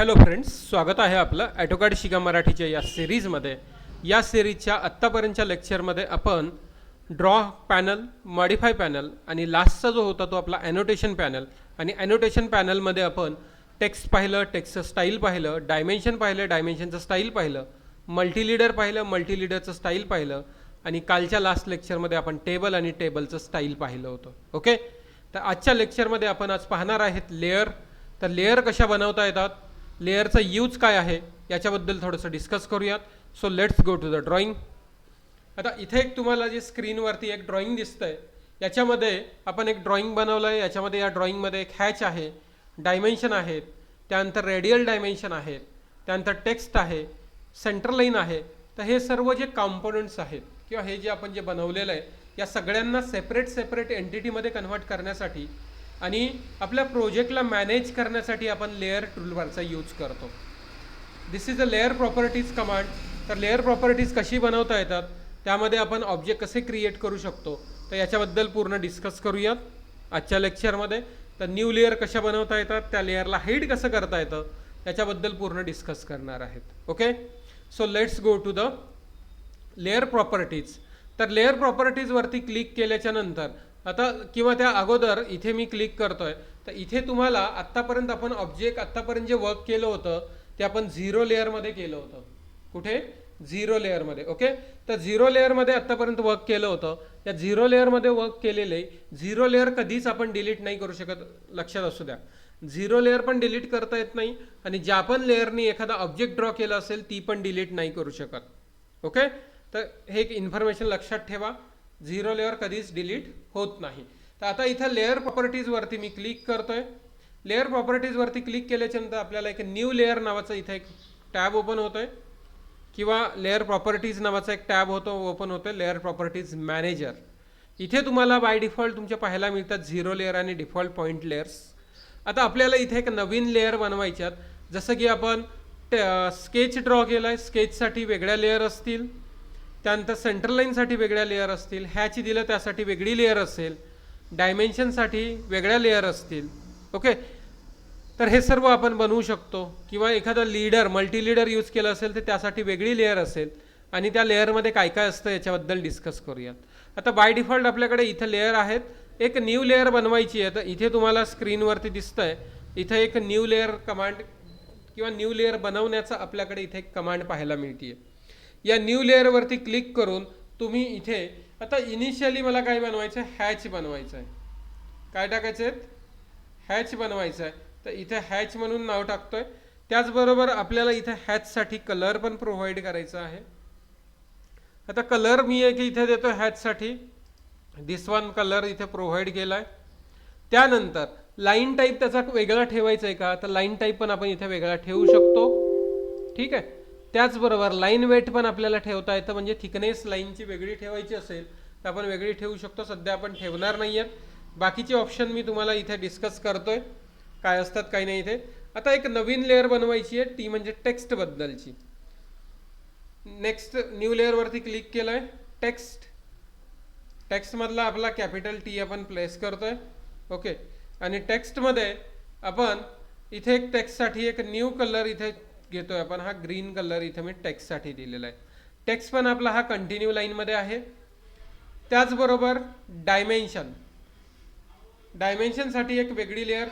Hello friends, स्वागत आहे आपलं ॲटोकॅड शिका मराठीच्या या सिरीजमध्ये. या सिरीजच्या आत्तापर्यंतच्या लेक्चरमध्ये आपण ड्रॉ पॅनल, मॉडिफाय पॅनल आणि लास्टचा जो होता तो आपला ॲनोटेशन पॅनल. आणि ॲनोटेशन पॅनलमध्ये आपण टेक्स्ट पाहिलं, टेक्स्टचं स्टाईल पाहिलं, डायमेन्शन पाहिलं, डायमेन्शनचं स्टाईल पाहिलं, मल्टीलीडर पाहिलं, मल्टीलीडरचं स्टाईल पाहिलं आणि कालच्या लास्ट लेक्चरमध्ये आपण टेबल आणि टेबलचं स्टाईल पाहिलं होतं. ओके, तर आजच्या लेक्चरमध्ये आपण आज पाहणार आहेत लेअर. तर लेअर कशा बनवता येतात, लेअरचा यूज काय आहे याच्याबद्दल थोडंसं डिस्कस करूयात. So let's go to the drawing. आता इथे एक तुम्हाला जे स्क्रीनवरती एक ड्रॉइंग दिसतंय, याच्यामध्ये आपण एक ड्रॉइंग बनवलं आहे. याच्यामध्ये या ड्रॉइंगमध्ये एक हॅच आहे, डायमेन्शन आहेत, त्यानंतर रेडियल डायमेन्शन आहेत, त्यानंतर टेक्स्ट आहे, सेंटर लाईन आहे. तर हे सर्व जे कॉम्पोनंट्स आहेत किंवा हे जे आपण जे बनवलेलं आहे या सगळ्यांना सेपरेट एंटिटीमध्ये कन्व्हर्ट करण्यासाठी आणि आपल्या प्रोजेक्टला मॅनेज करण्यासाठी आपण लेअर टूलबारचा यूज करतो. This is a layer properties command. तर लेअर प्रॉपर्टीज कशी बनवता येतात, त्यामध्ये आपण ऑब्जेक्ट कसे क्रिएट करू शकतो, तर याच्याबद्दल पूर्ण डिस्कस करूयात आजच्या लेक्चरमध्ये. तर न्यू लेअर कशा बनवता येतात, त्या लेअरला हाईड कसं करता येतं, याच्याबद्दल पूर्ण डिस्कस करणार आहेत. Okay, so let's go to the layer properties. तर लेअर प्रॉपर्टीजवरती क्लिक केल्याच्या नंतर आता किंवा त्या अगोदर इथे मी क्लिक करतोय, तर इथे तुम्हाला आत्तापर्यंत आपण ऑब्जेक्ट आत्तापर्यंत जे वर्क केलं होतं ते आपण झिरो लेअरमध्ये केलं होतं. कुठे? झिरो लेअरमध्ये. ओके, तर झिरो लेअरमध्ये आत्तापर्यंत वर्क केलं होतं. या झिरो लेअरमध्ये वर्क केलेले झिरो लेअर कधीच आपण डिलीट नाही करू शकत, लक्षात असू द्या. झिरो लेअर पण डिलीट करता येत नाही आणि ज्या पण लेअरनी एखादा ऑब्जेक्ट ड्रॉ केला असेल ती पण डिलीट नाही करू शकत. ओके, तर हे एक इन्फॉर्मेशन लक्षात ठेवा, झिरो लेअर कधीच डिलीट होत नाही. तर आता इथं लेअर प्रॉपर्टीजवरती मी क्लिक करतोय. लेअर प्रॉपर्टीजवरती क्लिक केल्याच्यानंतर आपल्याला एक न्यू लेअर नावाचं इथं एक टॅब ओपन होतोय किंवा लेअर प्रॉपर्टीज नावाचा एक टॅब ओपन होतोय, लेअर प्रॉपर्टीज मॅनेजर. इथे तुम्हाला बाय डिफॉल्ट तुमच्या पाहायला मिळतात झिरो लेअर आणि डिफॉल्ट पॉईंट लेअर्स. आता आपल्याला इथे एक नवीन लेअर बनवायच्यात. जसं की आपण स्केच ड्रॉ केला आहे, स्केचसाठी वेगळ्या लेअर असतील, त्यानंतर सेंटर लाईनसाठी वेगळ्या लेअर असतील, हॅच दिलं त्यासाठी वेगळी लेअर असेल, डायमेन्शनसाठी वेगळ्या लेअर असतील. ओके, तर हे सर्व आपण बनवू शकतो. किंवा एखादा लीडर, मल्टी लीडर यूज केलं असेल तर त्यासाठी वेगळी लेअर असेल आणि त्या लेअरमध्ये काय काय असतं याच्याबद्दल डिस्कस करूयात. आता बाय डिफॉल्ट आपल्याकडे इथं लेअर आहेत. एक न्यू लेअर बनवायची आहे. तर इथे तुम्हाला स्क्रीनवरती दिसतंय, इथं एक न्यू लेअर कमांड किंवा न्यू लेअर बनवण्याचा आपल्याकडे इथे एक कमांड पाहायला मिळते. या न्यू लेअरवरती क्लिक करून तुम्ही इथे आता इनिशियली मला काय बनवायचं आहे, हॅच बनवायचं आहे. काय टाकायचं आहे? हॅच बनवायचं आहे. तर इथे हॅच म्हणून नाव टाकतोय. त्याचबरोबर आपल्याला इथे हॅचसाठी कलर पण प्रोव्हाइड करायचा आहे. आता कलर मी एक इथे देतो हॅचसाठी, दिस वन कलर इथे प्रोव्हाइड केला आहे. त्यानंतर लाईन टाईप त्याचा वेगळा ठेवायचा आहे का, तर लाईन टाईप पण आपण इथे वेगळा ठेवू शकतो. ठीक आहे, त्याचबरोबर लाईन वेट पण आपल्याला ठेवता येतं, म्हणजे थिकनेस लाईनची वेगळी ठेवायची असेल तर आपण वेगळी ठेवू शकतो. सध्या आपण ठेवणार नाही आहेत. बाकीचे ऑप्शन मी तुम्हाला इथे डिस्कस करतोय काय असतात काही नाही. इथे आता एक नवीन लेअर बनवायची आहे, ती म्हणजे टेक्स्ट बद्दलची. नेक्स्ट न्यू लेअरवरती क्लिक केलं आहे. टेक्स्टमधला आपला कॅपिटल टी आपण प्लेस करतोय. ओके, आणि टेक्स्टमध्ये आपण इथे एक टेक्स्टसाठी एक न्यू कलर इथे घेतोय आपण. हा ग्रीन कलर इथे मी टेक्स्टसाठी दिलेला आहे. टेक्स्ट पण आपला हा कंटिन्यू लाईनमध्ये आहे. त्याचबरोबर डायमेन्शनसाठी एक वेगळी लेअर.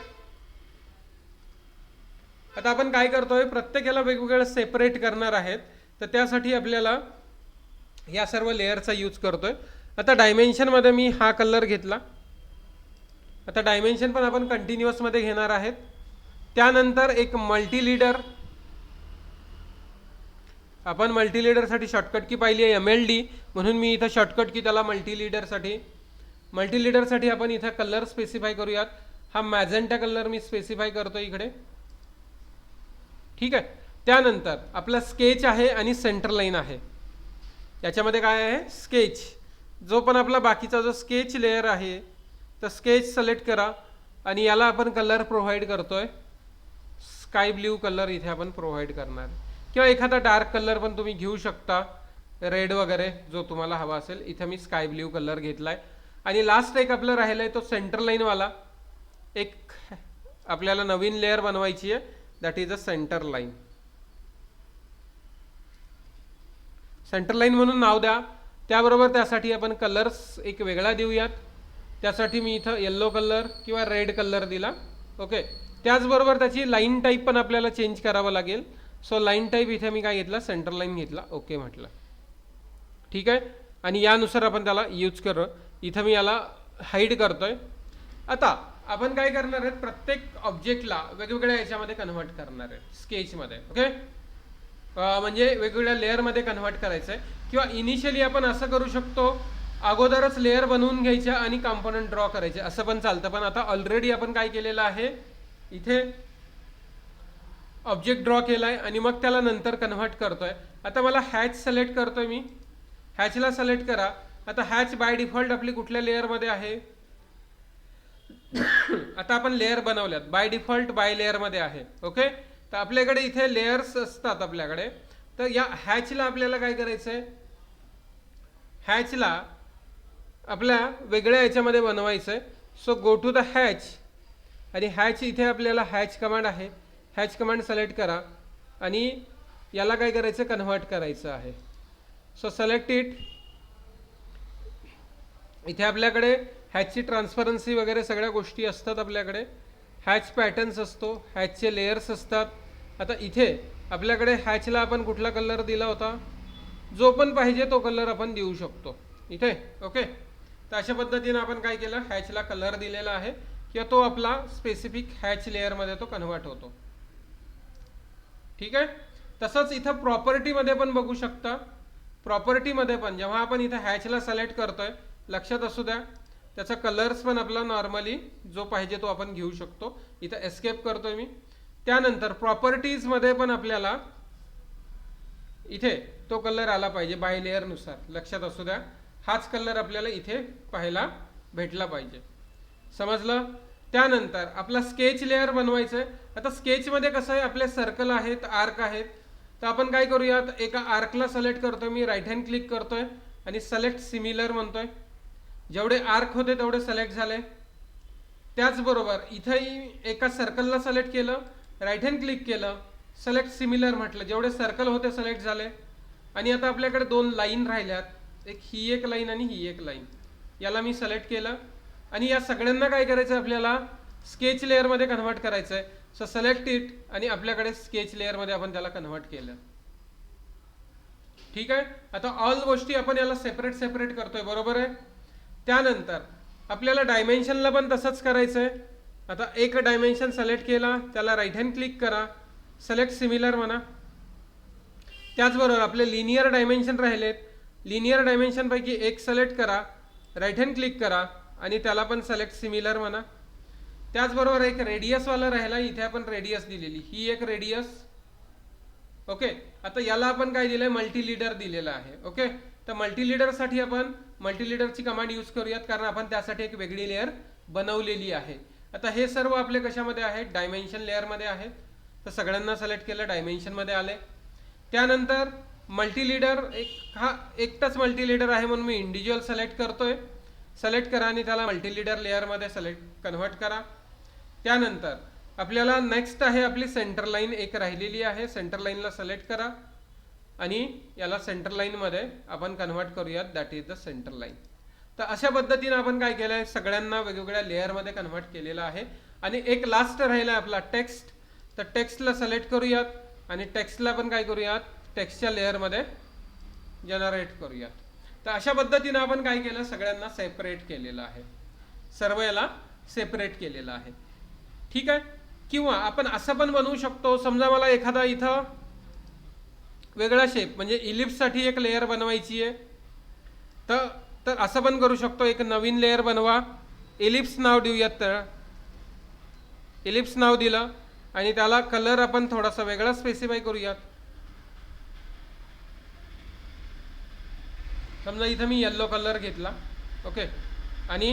आता आपण काय करतोय, प्रत्येकाला वेगवेगळं सेपरेट करणार आहेत, तर त्यासाठी आपल्याला या सर्व लेअरचा यूज करतोय. आता डायमेन्शनमध्ये मी हा कलर घेतला. आता डायमेन्शन पण आपण कंटिन्युअसमध्ये घेणार आहेत. त्यानंतर एक मल्टी लीडर, आपण मल्टी लीडरसाठी शॉर्टकट की पाहिली आहे MLD, म्हणून मी इथं शॉर्टकट की त्याला मल्टी लीडरसाठी आपण इथं कलर स्पेसिफाय करूयात. हा मॅजेंटा कलर मी स्पेसिफाय करतो इकडे. ठीक आहे, त्यानंतर आपला स्केच आहे आणि सेंटर लाईन आहे. याच्यामध्ये काय आहे, स्केच. जो पण आपला बाकीचा जो स्केच लेअर आहे तर स्केच सिलेक्ट करा आणि याला आपण कलर प्रोव्हाइड करतोय, स्काय ब्ल्यू कलर इथे आपण प्रोव्हाइड करणार. किंवा एखादा डार्क कलर पण तुम्ही घेऊ शकता, रेड वगैरे जो तुम्हाला हवा असेल. इथे मी स्काय ब्ल्यू कलर घेतलाय. आणि लास्ट एक आपलं राहिलं आहे तो सेंटर लाईनवाला. एक आपल्याला नवीन लेअर बनवायची आहे, that is a centre line. Centre line म्हणून नाव द्या. त्याबरोबर त्यासाठी आपण कलर्स एक वेगळा देऊयात. त्यासाठी मी इथं येल्लो कलर किंवा रेड कलर दिला. ओके. त्याचबरोबर त्याची लाईन टाईप पण आपल्याला चेंज करावं लागेल. सो लाईन टाईप इथे मी काय घेतला, सेंटर लाईन घेतला. ओके म्हटलं. ठीक आहे. आणि यानुसार आपण त्याला यूज करू. इथं मी याला हाईड करतोय. आता आपण काय करणार आहेत, प्रत्येक ऑब्जेक्टला वेगवेगळ्या याच्यामध्ये कन्व्हर्ट करणार आहे स्केचमध्ये. ओके. म्हणजे वेगवेगळ्या लेअरमध्ये कन्व्हर्ट करायचं आहे. किंवा इनिशियली आपण असं करू शकतो, अगोदरच लेअर बनवून घ्यायच्या आणि कॉम्पोनंट ड्रॉ करायचे, असं पण चालतं. पण आता ऑलरेडी आपण काय केलेलं आहे, इथे ऑब्जेक्ट ड्रॉ केलाय आणि मग त्याला नंतर कन्व्हर्ट करतोय. आता मला हॅच सिलेक्ट करतोय मी. हॅचला सिलेक्ट करा. आता हॅच बाय डिफॉल्ट आपली कुठल्या लेअरमध्ये आहे, आता आपण लेअर बनवल्यात, बाय डिफॉल्ट बाय लेअरमध्ये आहे. ओके. तर आपल्याकडे इथे लेयर्स असतात आपल्याकडे. तर या हॅचला आपल्याला काय करायचं आहे, हॅचला आपल्या वेगळ्या याच्यामध्ये बनवायचं आहे. So go to the hatch आणि हॅच इथे आपल्याला हॅच कमांड आहे. हॅच कमांड सिलेक्ट करा आणि याला काय करायचं, कन्व्हर्ट करायचं आहे. So select it. इथे आपल्याकडे हॅचची ट्रान्सपरन्सी वगैरे सगळ्या गोष्टी असतात आपल्याकडे. हॅच पॅटर्न्स असतो, हॅचचे लेयर्स असतात. आता इथे आपल्याकडे हॅचला आपण कुठला कलर दिला होता, जो पण पाहिजे तो कलर आपण देऊ शकतो इथे. ओके. तर अशा पद्धतीने आपण काय केलं, हॅचला कलर दिलेला आहे किंवा तो आपला स्पेसिफिक हॅच लेअरमध्ये तो कन्व्हर्ट होतो. ठीक आहे. तसंच इथं प्रॉपर्टीमध्ये पण बघू शकता. प्रॉपर्टीमध्ये पण जेव्हा आपण इथं हॅचला सिलेक्ट करतोय, लक्षात असू द्या त्याचा कलर्स पण आपला नॉर्मली जो पाहिजे तो आपण घेऊ शकतो. इथं एस्केप करतोय मी. त्यानंतर प्रॉपर्टीजमध्ये पण आपल्याला इथे तो कलर आला पाहिजे बाय लेअरनुसार, लक्षात असू द्या. हाच कलर आपल्याला इथे पाहायला भेटला पाहिजे. समजलं. त्यानंतर आपला स्केच लेअर बनवायचं आहे. आता स्केचमध्ये कसं आहे, आपले सर्कल आहेत, आर्क आहेत. तर आपण काय करूयात, एका आर्कला सिलेक्ट करतोय मी, राईट हँड क्लिक करतोय आणि सिलेक्ट सिमिलर म्हणतोय. जेवढे आर्क होते तेवढे सिलेक्ट झाले. त्याचबरोबर इथंही एका सर्कलला सिलेक्ट केलं, राईट हँड क्लिक केलं, सिलेक्ट सिमिलर म्हटलं, जेवढे सर्कल होते सिलेक्ट झाले. आणि आता आपल्याकडे दोन लाईन राहिल्यात, एक ही एक लाईन आणि ही एक लाईन. याला मी सिलेक्ट केलं आणि या सगळ्यांना काय करायचं, आपल्याला स्केच लेअरमध्ये कन्व्हर्ट करायचं आहे. सो सिलेक्ट इट आणि आपल्याकडे स्केच लेअरमध्ये आपण त्याला कन्व्हर्ट केलं. ठीक आहे. आता ऑल गोष्टी आपण याला सेपरेट सेपरेट करतोय, बरोबर आहे. त्यानंतर आपल्याला डायमेन्शनला पण तसंच करायचं आहे. आता एक डायमेन्शन सिलेक्ट केला, त्याला राईट हँड क्लिक करा, सिलेक्ट सिमिलर म्हणा. त्याचबरोबर आपले लिनियर डायमेन्शन राहिलेत, लिनियर डायमेन्शनपैकी एक सिलेक्ट करा, राईट हँड क्लिक करा आणि त्याला पण सिलेक्ट सिमिलर म्हणा. त्याचबरोबर एक रेडियसवाला राहिला, इथे आपण रेडियस दिलेली, ही एक रेडियस. ओके. आता याला आपण काय दिलंय, मल्टी लीडर दिलेला आहे. ओके. तर मल्टी लीडरसाठी आपण मल्टी लीडरची कमांड यूज करूयात, कारण आपण त्यासाठी एक वेगळी लेअर बनवलेली आहे. आता हे सर्व आपले कशामध्ये आहेत, डायमेन्शन लेअरमध्ये आहेत. तर सगळ्यांना सिलेक्ट केलं, डायमेन्शनमध्ये आले. त्यानंतर मल्टी लीडर हा एकटाच मल्टी लीडर आहे म्हणून मी इंडिव्हिज्युअल सिलेक्ट करतोय. सिलेक्ट करा आणि त्याला मल्टी लीडर लेअरमध्ये सिलेक्ट कन्व्हर्ट करा. त्यानंतर आपल्याला नेक्स्ट आहे आपली सेंटर लाईन एक राहिलेली आहे. सेंटर लाईनला सिलेक्ट करा आणि याला सेंटर लाईनमध्ये आपण कन्व्हर्ट करूयात, that is the centre line. तर अशा पद्धतीने आपण काय केलंय, सगळ्यांना वेगवेगळ्या लेअरमध्ये कन्व्हर्ट केलेलं आहे. आणि एक लास्ट राहिला आपला टेक्स्ट. तर टेक्स्टला सिलेक्ट करूयात आणि टेक्स्टला पण काय करूयात, टेक्स्टच्या लेअरमध्ये जनरेट करूयात. तर अशा पद्धतीने आपण काय केलं, सगळ्यांना सेपरेट केलेलं आहे, सर्व याला सेपरेट केलेलं आहे. ठीक आहे. किंवा आपण असं पण बनवू शकतो, समजा मला एखादा इथं वेगळा शेप म्हणजे इलिप्ससाठी एक लेअर बनवायची आहे, तर असं पण करू शकतो. एक नवीन लेअर बनवा, इलिप्स नाव देऊयात. तर इलिप्स नाव दिलं आणि त्याला कलर आपण थोडासा वेगळा स्पेसिफाय करूयात. समजा इथं मी येल्लो कलर घेतला. ओके. आणि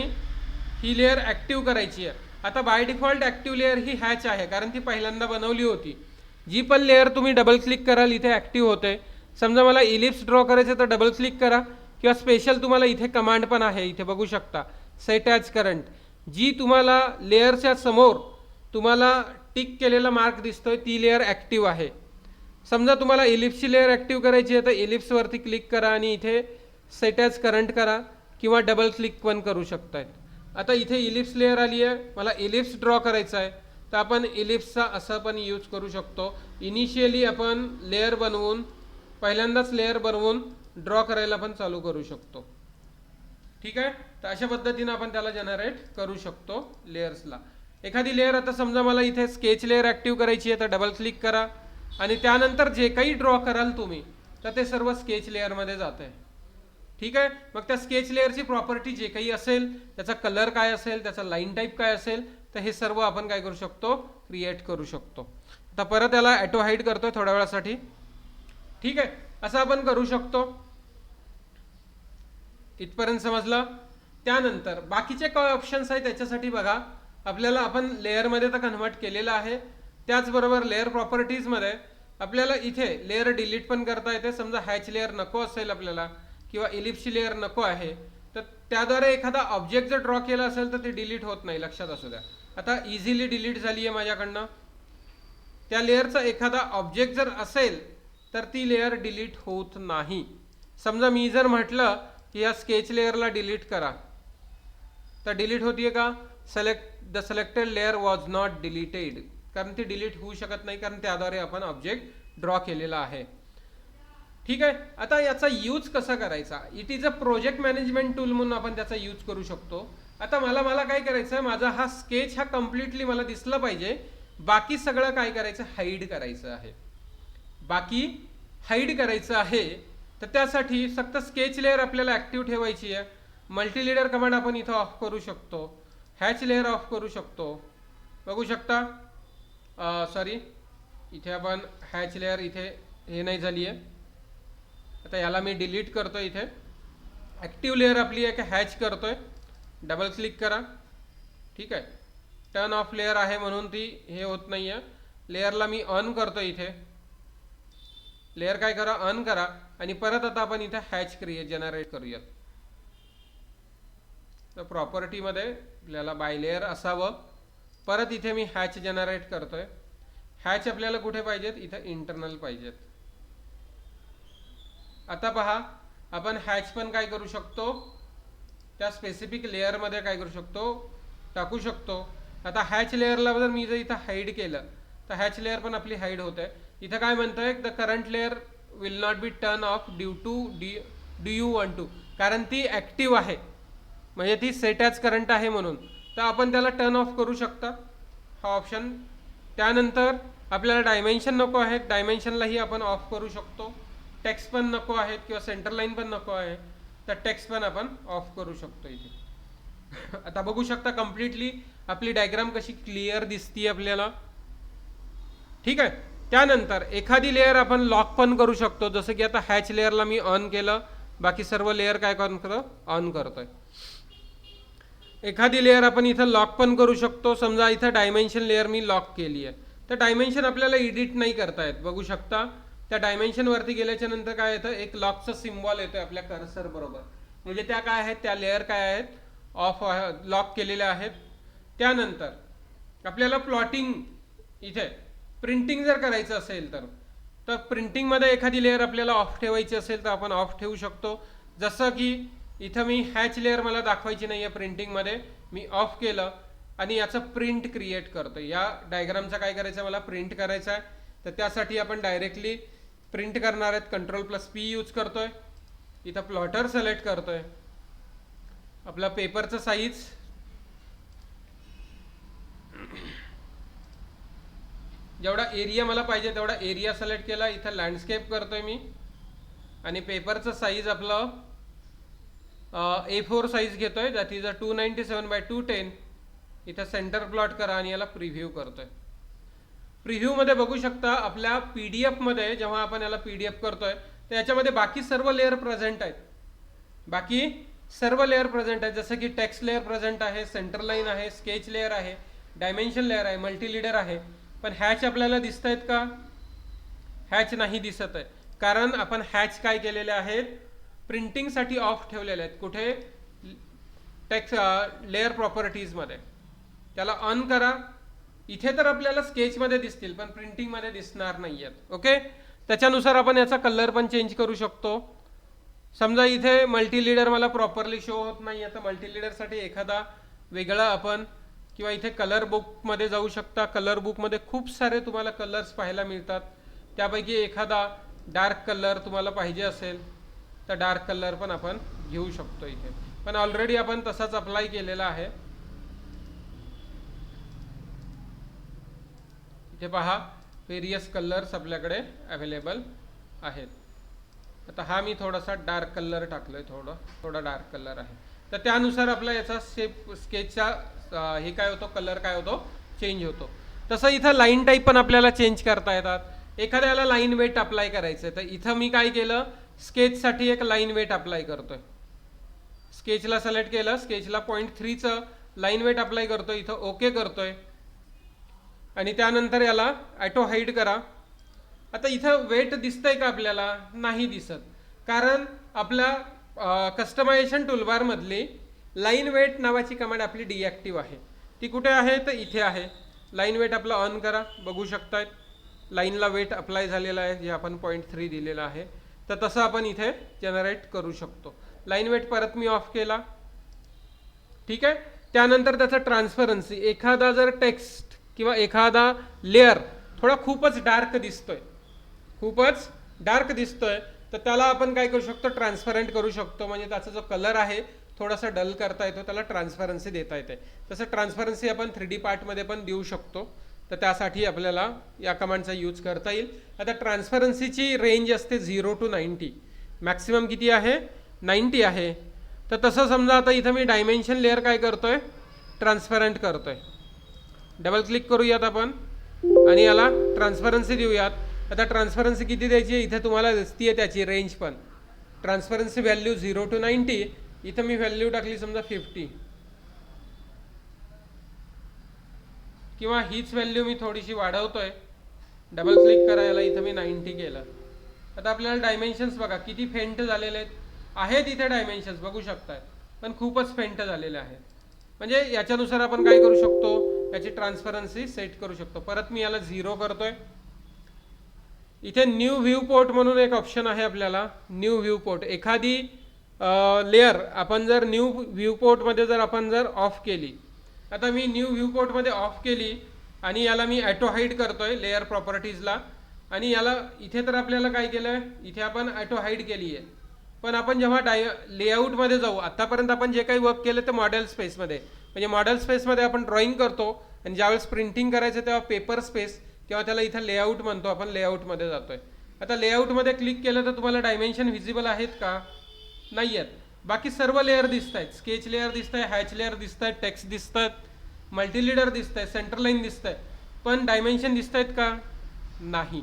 ही लेअर ॲक्टिव्ह करायची आहे. आता बाय डिफॉल्ट ॲक्टिव्ह लेअर ही हॅच आहे, कारण ती पहिल्यांदा बनवली होती. जी पण लेअर तुम्ही डबल क्लिक कराल इथे ॲक्टिव्ह होते. समजा मला इलिप्स ड्रॉ करायचं तर डबल क्लिक करा, किंवा स्पेशल तुम्हाला इथे कमांड पण आहे, इथे बघू शकता, सेट ॲज करंट. जी तुम्हाला लेअरच्या समोर तुम्हाला टिक केलेला मार्क दिसतोय ती लेअर ॲक्टिव्ह आहे. समजा तुम्हाला इलिप्सची लेअर ॲक्टिव्ह करायची आहे तर इलिप्सवरती क्लिक करा आणि इथे सेट ॲज करंट करा किंवा डबल क्लिक पण करू शकतायत. आता इथे इलिप्स लेअर आली आहे, मला इलिप्स ड्रॉ करायचा आहे तर आपण इलिप्सचा असं पण यूज करू शकतो. इनिशियली आपण लेअर बनवून पहिल्यांदाच लेअर बनवून ड्रॉ करायला पण चालू करू शकतो. ठीक आहे, तर अशा पद्धतीने आपण त्याला जनरेट करू शकतो लेअर्सला. एखादी लेअर आता समजा मला इथे स्केच लेअर ॲक्टिव्ह करायची आहे तर डबल क्लिक करा आणि त्यानंतर जे काही ड्रॉ कराल तुम्ही तर ते सर्व स्केच लेअरमध्ये जात आहे. ठीक आहे, मग त्या स्केच लेअरची प्रॉपर्टी जे काही असेल, त्याचा कलर काय असेल, त्याचा लाईन टाईप काय असेल, तर हे सर्व आपण काय करू शकतो, क्रिएट करू शकतो. आता परत याला ॲटो हाईड करतोय थोड्या वेळासाठी. ठीक आहे, असं आपण करू शकतो. इथपर्यंत समजलं. त्यानंतर बाकीचे काय ऑप्शन्स आहेत त्याच्यासाठी बघा, आपल्याला आपण लेअरमध्ये तर कन्व्हर्ट केलेलं आहे. त्याचबरोबर लेअर प्रॉपर्टीजमध्ये आपल्याला इथे लेअर डिलीट पण करता येते. समजा हॅच लेअर नको असेल आपल्याला किंवा इलिप्सची लेअर नको आहे तर त्याद्वारे एखादा ऑब्जेक्ट जर ड्रॉ केला असेल तर ते डिलीट होत नाही, लक्षात असू द्या. आता इझिली डिलीट झाली आहे माझ्याकडनं. त्या लेअरचा एखादा ऑब्जेक्ट जर असेल तर ती लेअर डिलीट होत नाही. समजा मी जर म्हटलं की या स्केच लेअरला डिलीट करा तर डिलीट होतीये का, the selected layer was not deleted, कारण ती डिलीट होऊ शकत नाही कारण त्याद्वारे आपण ऑब्जेक्ट ड्रॉ केलेला आहे. ठीक आहे, आता याचा यूज कसा करायचा, it is a project management tool म्हणून आपण त्याचा यूज करू शकतो. आता मला काय करायचं आहे, माझा हा स्केच हा कम्प्लिटली मला दिसला पाहिजे, बाकी सगळं काय करायचं, हाईड करायचं आहे. बाकी हाईड करायचं आहे तर त्यासाठी फक्त स्केच लेअर आपल्याला ॲक्टिव्ह ठेवायची आहे. मल्टी लेअर कमांड आपण इथं ऑफ करू शकतो, हॅच लेअर ऑफ करू शकतो. बघू शकता, सॉरी इथे आपण हॅच लेअर इथे हे नाही झाली आहे. आता याला मी डिलीट करतोय. इथे ॲक्टिव्ह लेअर आपली आहे की हॅच करतोय, डबल क्लिक करा. ठीक आहे, टर्न ऑफ लेअर आहे म्हणून ती हे होत नाही आहे. लेअरला मी ऑन करतो. इथे लेअर काय करा, ऑन करा आणि परत आता आपण इथे हॅच जनरेट करूयात. तर प्रॉपर्टीमध्ये आपल्याला बाय लेअर असावं. परत इथे मी हॅच जनरेट करतोय. हॅच आपल्याला कुठे पाहिजेत, इथं इंटरनल पाहिजेत. आता पहा, आपण हॅच पण काय करू शकतो, त्या स्पेसिफिक लेअरमध्ये काय करू शकतो, टाकू शकतो. आता हॅच लेअरला जर मी जर इथं हाईड केलं तर हॅच लेअर पण आपली हाईड होते. इथं काय म्हणतोय, the current layer will not be turn off due to do you want to, कारण ती ॲक्टिव्ह आहे म्हणजे ती सेट ॲज करंट आहे म्हणून. तर आपण त्याला टर्न ऑफ करू शकता, हा ऑप्शन. त्यानंतर आपल्याला डायमेन्शन नको आहेत, डायमेन्शनलाही आपण ऑफ करू शकतो. टेक्स्ट पण नको आहेत किंवा सेंटर लाईन पण नको आहे तर टेक्स्ट पण आपण ऑफ करू शकतो इथे. आता बघू शकता कम्प्लिटली आपली डायग्राम कशी क्लिअर दिसती आपल्याला. ठीक आहे, त्यानंतर एखादी लेअर आपण लॉक पण करू शकतो. जसं की आता हॅच लेअरला मी ऑन केलं, बाकी सर्व लेअर काय करतो, ऑन करतोय. एखादी लेअर आपण इथं लॉक पण करू शकतो. समजा इथं डायमेन्शन लेअर मी लॉक केली आहे तर डायमेन्शन आपल्याला एडिट नाही करता येत. बघू शकता त्या डायमेन्शन वरती गेल्याच्या नंतर काय येतं, एक लॉकचा सिम्बॉल येतो आपल्या कर्सर बरोबर, म्हणजे त्या काय आहेत, त्या लेअर काय आहेत, ऑफ लॉक केलेल्या आहेत. त्यानंतर आपल्याला प्लॉटिंग इथे प्रिंटिंग जर करायचं असेल तर प्रिंटिंगमध्ये एखादी लेअर आपल्याला ऑफ ठेवायची असेल तर आपण ऑफ ठेवू शकतो. जसं की इथं मी हॅच लेअर मला दाखवायची नाही आहे प्रिंटिंगमध्ये, मी ऑफ केलं आणि याचं प्रिंट क्रिएट करतो. या डायग्रामचा काय करायचं, मला प्रिंट करायचा आहे तर त्यासाठी आपण डायरेक्टली प्रिंट करणार आहेत, Ctrl+P यूज करतोय. इथं प्लॉटर सिलेक्ट करतोय. आपला पेपरचा साईज जेवढा एरिया मला पाहिजे तेवढा एरिया सिलेक्ट केला. इथं लँडस्केप करतोय मी आणि पेपरचं साईज आपलं A4 साईज घेतोय, दॅट इज 297/210. इथं सेंटर प्लॉट करा आणि याला प्रिव्ह्यू करतोय. प्रिव्ह्यूमध्ये बघू शकता आपल्या PDF मध्ये जेव्हा आपण याला PDF करतोय तर याच्यामध्ये बाकी सर्व लेअर प्रेझेंट आहेत. बाकी सर्व लेअर प्रेझेंट आहेत, जसं की टेक्स्ट लेअर प्रेझेंट आहे, सेंटर लाईन आहे, स्केच लेअर आहे, डायमेन्शन लेअर आहे, मल्टी लीडर आहे. पण हॅच आपल्याला दिसत आहेत का, हॅच नाही दिसत आहे, कारण आपण हॅच काय केलेले आहेत, प्रिंटिंगसाठी ऑफ ठेवलेले आहेत. कुठे, टेक्स्ट लेअर प्रॉपर्टीजमध्ये. त्याला ऑन करा इथे तर आपल्याला स्केचमध्ये दिसतील पण प्रिंटिंगमध्ये दिसणार नाही आहेत. ओके, त्याच्यानुसार आपण याचा कलर पण चेंज करू शकतो. समजा इथे मल्टी लीडर मला प्रॉपरली शो होत नाही आहे, तर मल्टी लीडरसाठी एखादा वेगळा आपण किंवा इथे कलर बुकमध्ये जाऊ शकता. कलर बुकमध्ये खूप सारे तुम्हाला कलर्स पाहायला मिळतात. त्यापैकी एखादा डार्क कलर तुम्हाला पाहिजे असेल तर डार्क कलर पण आपण घेऊ शकतो इथे. पण ऑलरेडी आपण तसाच अप्लाय केलेला आहे. इथे पहा वेरियस कलर्स आपल्याकडे अवेलेबल आहेत. आता हा मी थोडासा डार्क कलर टाकलोय, थोडा डार्क कलर आहे. तर त्यानुसार आपला याचा स्केचचा हे काय होतो, कलर काय होतो, चेंज होतो. तसं इथं लाईन टाईप पण आपल्याला चेंज करता येतात. एखाद्याला लाईन वेट अप्लाय करायचं आहे तर इथं मी काय केलं, स्केचसाठी एक लाईन वेट अप्लाय करतोय. स्केचला सिलेक्ट केलं, स्केचला 0.3चं लाईन वेट अप्लाय करतोय, इथं ओके करतोय आणि त्यानंतर याला ॲटो हाईड करा. आता इथं वेट दिसतंय का आपल्याला, नाही दिसत, कारण आपल्या कस्टमायझेशन टूलबारमधली लाईन वेट नावाची कमांड आपली डिॲक्टिव्ह आहे. ती कुठे आहे तर इथे आहे. लाईन वेट आपला ऑन करा, बघू शकतायत लाईनला वेट अप्लाय झालेला आहे जे आपण 0.3 दिलेला आहे. तर तसं आपण इथे जनरेट करू शकतो. लाईन वेट परत मी ऑफ केला, ठीक आहे. त्यानंतर त्याचा ट्रान्सपरन्सी, एखादा जर टेक्स्ट किंवा एखादा लेअर थोडा खूपच डार्क दिसतोय तर त्याला आपण काय करू शकतो, ट्रान्सपरंट करू शकतो. म्हणजे त्याचा जो कलर आहे थोडासा डल करता येतो, त्याला ट्रान्सपरन्सी देता येते. तसं ट्रान्सपरन्सी आपण 3D पार्टमध्ये पण देऊ शकतो. तर त्यासाठी आपल्याला या कमांडचा यूज करता येईल. आता ट्रान्सपरन्सीची रेंज असते 0 to 90, मॅक्सिमम किती आहे, 90 आहे. तर तसं समजा आता इथं मी डायमेन्शन लेअर काय करतोय, ट्रान्सपरंट करतोय. डबल क्लिक करूयात आपण आणि याला ट्रान्सपरन्सी देऊयात. आता ट्रान्सपरन्सी किती द्यायची आहे, इथे तुम्हाला दिसतीये त्याची रेंज पण. ट्रान्सपरन्सी व्हॅल्यू 0 to 90, इथं मी व्हॅल्यू टाकली समजा 50 किंवा हीच व्हॅल्यू मी थोडीशी वाढवतोय. डबल क्लिक करायला इथं मी 90 केलं. आता आपल्याला डायमेन्शन्स बघा किती फेंट झालेले आहेत इथे डायमेन्शन्स बघू शकताय, पण खूपच फेंट झालेले आहेत. म्हणजे याच्यानुसार आपण काय करू शकतो, याची ट्रान्सपरन्सी सेट करू शकतो. परत मी याला 0 करतोय. इथे न्यू व्ह्यू पोर्ट म्हणून एक ऑप्शन आहे आपल्याला. न्यू व्ह्यू पोर्ट, एखादी लेअर आपण जर न्यू व्ह्यू पोर्टमध्ये जर आपण जर ऑफ केली, आता मी न्यू व्ह्यू पोर्टमध्ये ऑफ केली आणि याला मी ॲटो हाईड करतोय लेअर प्रॉपर्टीजला. आणि याला इथे तर आपल्याला काय केलं, इथे आपण ॲटो हाईड केली आहे. पण आपण जेव्हा लेआउटमध्ये जाऊ, आतापर्यंत आपण जे काही वर्क केलं ते मॉडेल स्पेसमध्ये, म्हणजे मॉडेल स्पेसमध्ये आपण ड्रॉइंग करतो आणि ज्यावेळेस प्रिंटिंग करायचं तेव्हा पेपर स्पेस किंवा त्याला इथं लेआउट म्हणतो आपण, लेआउटमध्ये जातोय. आता लेआउटमध्ये क्लिक केलं तर तुम्हाला डायमेन्शन व्हिजिबल आहेत का, नाही आहेत. बाकी सर्व लेअर दिसत आहेत, स्केच लेअर दिसत आहे, हॅच लेअर दिसत आहेत, टेक्स्ट दिसत आहेत, मल्टी लीडर दिसत आहे, सेंटर लाईन दिसत आहे, पण डायमेन्शन दिसत आहेत का, नाही.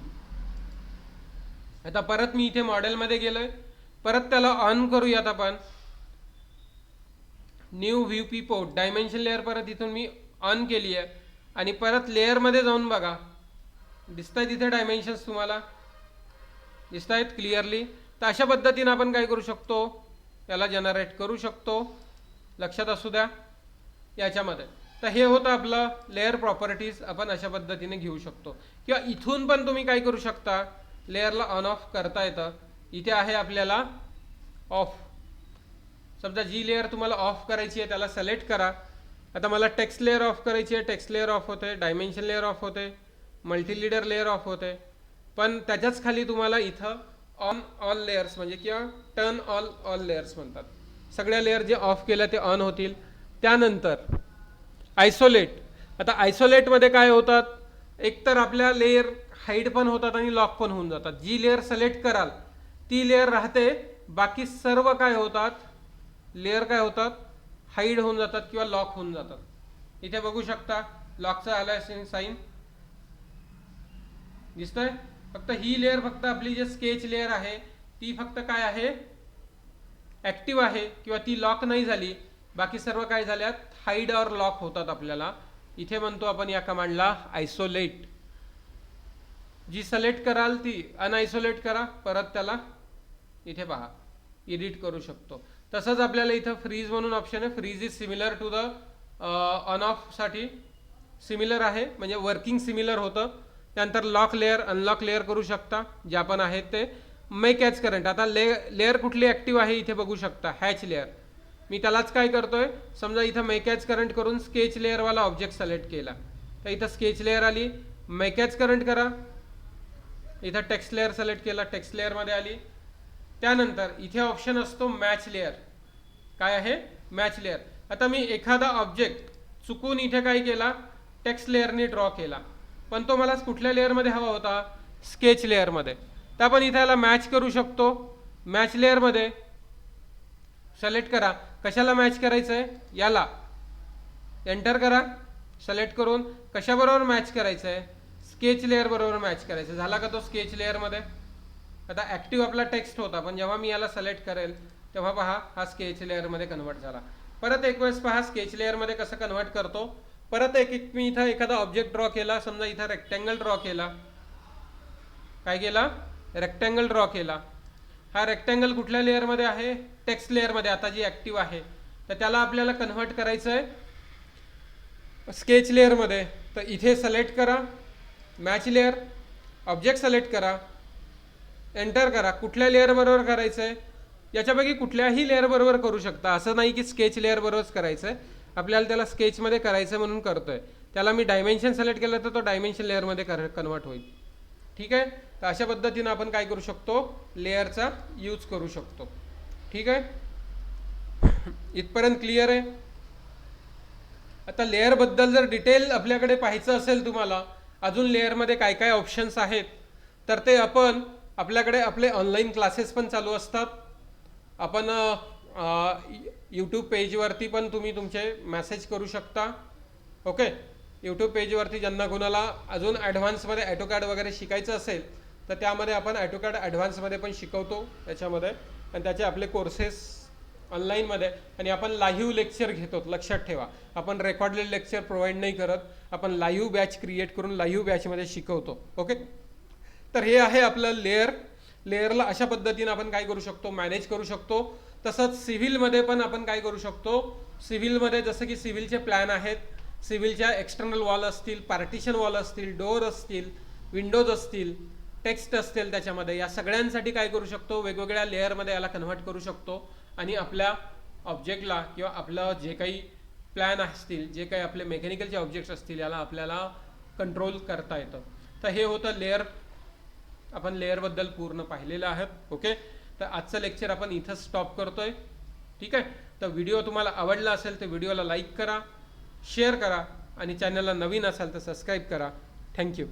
आता परत मी इथे मॉडेलमध्ये गेलोय, परत त्याला ऑन करूयात आपण. New view P port, dimension layer परत इथून मी ऑन केली आहे आणि परत लेअरमध्ये जाऊन बघा, दिसत आहेत इथे डायमेन्शन्स तुम्हाला दिसत आहेत क्लिअरली. तर अशा पद्धतीने आपण काय करू शकतो, याला जनरेट करू शकतो. लक्षात असू द्या याच्यामध्ये. तर हे होतं आपलं लेअर प्रॉपर्टीज, आपण अशा पद्धतीने घेऊ शकतो. किंवा इथून पण तुम्ही काय करू शकता, लेअरला ऑन ऑफ करता येतं. इथे आहे आपल्याला ऑफ, समजा जी लेअर तुम्हाला ऑफ करायची आहे त्याला सिलेक्ट करा. आता मला टेक्स्ट लेअर ऑफ करायची आहे, टेक्स्ट लेअर ऑफ होते, डायमेन्शन लेअर ऑफ होते, मल्टी लीडर लेअर ऑफ होते. पण त्याच्याच खाली तुम्हाला इथं ऑन ऑल लेअर्स म्हणजे किंवा टर्न ऑल लेअर्स म्हणतात, सगळ्या लेअर जे ऑफ केल्या ते ऑन होतील. त्यानंतर आयसोलेट, आता आयसोलेटमध्ये काय होतात, एकतर आपल्या लेअर हाईड पण होतात आणि लॉक पण होऊन जातात. जी लेअर सिलेक्ट कराल ती लेअर राहते, बाकी सर्व काय होतात, लेअर काय होतात, हाईड होऊन जातात किंवा लॉक होऊन जातात. इथे बघू शकता लॉकचा आलाय साईन दिसतोय. फक्त ही लेअर, फक्त आपली जे स्केच लेअर आहे ती फक्त काय आहे, ऍक्टिव्ह आहे किंवा ती लॉक नाही झाली. बाकी सर्व काय झाल्यात, हाईड और लॉक होतात आपल्याला. इथे म्हणतो आपण या कमांडला आयसोलेट. जी सिलेक्ट कराल ती अनआयसोलेट करा, परत त्याला इथे पहा एडिट करू शकतो. तसंच आपल्याला इथं फ्रीज म्हणून ऑप्शन आहे. Freeze is similar to the on off साठी सिमिलर आहे, म्हणजे वर्किंग सिमिलर होतं. त्यानंतर लॉक लेअर अनलॉक लेअर करू शकता, जे आपण आहेत ते. मेक एज करंट, आता लेअर कुठली ॲक्टिव्ह आहे इथे बघू शकता, हॅच लेअर. मी त्यालाच काय करतोय, समजा इथं मेक एज करंट करून स्केच लेअरवाला ऑब्जेक्ट सिलेक्ट केला, तर इथं स्केच लेअर आली. मेक एज करंट करा, इथं टेक्स्ट लेअर सिलेक्ट केला, टेक्स्ट लेअरमध्ये आली. त्यानंतर इथे ऑप्शन असतो मॅच लेअर. काय आहे, मॅच लेअर. आता मी एखादा ऑब्जेक्ट चुकून इथे काय केला, टेक्स्ट लेअरने ड्रॉ केला, पण तो मला कुठल्या लेअरमध्ये हवा होता, स्केच लेअरमध्ये. तर आपण इथे याला मॅच करू शकतो. मॅच लेअरमध्ये सिलेक्ट करा, कशाला मॅच करायचं आहे, याला एंटर करा. सिलेक्ट करून कशाबरोबर मॅच करायचं आहे, स्केच लेअर बरोबर मॅच करायचं. झाला का तो स्केच लेअरमध्ये. आता ॲक्टिव्ह आपला टेक्स्ट होता, पण जेव्हा मी याला सिलेक्ट करेल तेव्हा पहा हा स्केच लेअरमध्ये कन्वर्ट झाला. परत एक वेळेस पहा स्केच लेअरमध्ये कसं कन्वर्ट करतो. परत एक मी इथं एखादा ऑब्जेक्ट ड्रॉ केला, समजा इथं रेक्टँगल ड्रॉ केला. काय केला, रेक्टँगल ड्रॉ केला. हा रेक्टँगल कुठल्या लेअरमध्ये आहे, टेक्स्ट लेअरमध्ये, आता जी ॲक्टिव्ह आहे. तर त्याला आपल्याला कन्वर्ट करायचं आहे स्केच लेअरमध्ये. तर इथे सिलेक्ट करा मॅच लेअर, ऑब्जेक्ट सिलेक्ट करा, एंटर करा. कुठल्या लेअर बरोबर करायचं आहे, याच्यापैकी कुठल्याही लेअर बरोबर करू शकता, असं नाही की स्केच लेअर बरोबरच करायचं आहे. आपल्याला त्याला स्केचमध्ये करायचं म्हणून करतोय. त्याला मी डायमेन्शन सिलेक्ट केलं तर तो डायमेन्शन लेअरमध्ये कन्वर्ट होईल. ठीक आहे. तर अशा पद्धतीनं आपण काय करू शकतो, लेअरचा यूज करू शकतो. ठीक आहे, इथपर्यंत क्लिअर आहे. आता लेअरबद्दल जर डिटेल आपल्याकडे पाहायचं असेल तुम्हाला, अजून लेअरमध्ये काय काय ऑप्शन्स आहेत, तर ते आपण आपल्याकडे आपले ऑनलाईन क्लासेस पण चालू असतात. आपण यूट्यूब पेजवरती पण तुम्ही तुमचे मेसेज करू शकता. ओके, यूट्यूब पेजवरती ज्यांना कोणाला अजून ॲडव्हान्समध्ये ॲटोकॅड वगैरे शिकायचं असेल तर त्यामध्ये आपण ॲटोकॅड ॲडव्हान्समध्ये पण शिकवतो त्याच्यामध्ये. आणि त्याचे आपले कोर्सेस ऑनलाईनमध्ये, आणि आपण लाईव्ह लेक्चर घेतो. लक्षात ठेवा, आपण रेकॉर्डेड लेक्चर प्रोव्हाइड नाही करत, आपण लाईव्ह बॅच क्रिएट करून लाईव्ह बॅचमध्ये शिकवतो. ओके, तर हे आहे आपलं लेअर. लेअरला अशा पद्धतीनं आपण काय करू शकतो, मॅनेज करू शकतो. तसंच सिव्हिलमध्ये पण आपण काय करू शकतो, सिव्हिलमध्ये जसं की सिव्हिलचे प्लॅन आहेत, सिव्हिलच्या एक्सटर्नल वॉल असतील, पार्टिशन वॉल असतील, डोअर असतील, विंडोज असतील, टेक्स्ट असतील, त्याच्यामध्ये या सगळ्यांसाठी काय करू शकतो, वेगवेगळ्या लेअरमध्ये याला कन्व्हर्ट करू शकतो. आणि आपल्या ऑब्जेक्टला किंवा आपलं जे काही प्लॅन असतील, जे काही आपले मेकॅनिकलचे ऑब्जेक्ट्स असतील, याला आपल्याला कंट्रोल करता येतं. तर हे होतं लेअर. आपण लेअरबद्दल पूर्ण पाहिलेलं आहे. ओके, तर आजचं लेक्चर आपण इथं स्टॉप करतोय. ठीक आहे, तर व्हिडिओ तुम्हाला आवडला असेल तर व्हिडिओला लाईक करा, शेअर करा, आणि चॅनलला नवीन असाल तर सबस्क्राईब करा. थँक्यू.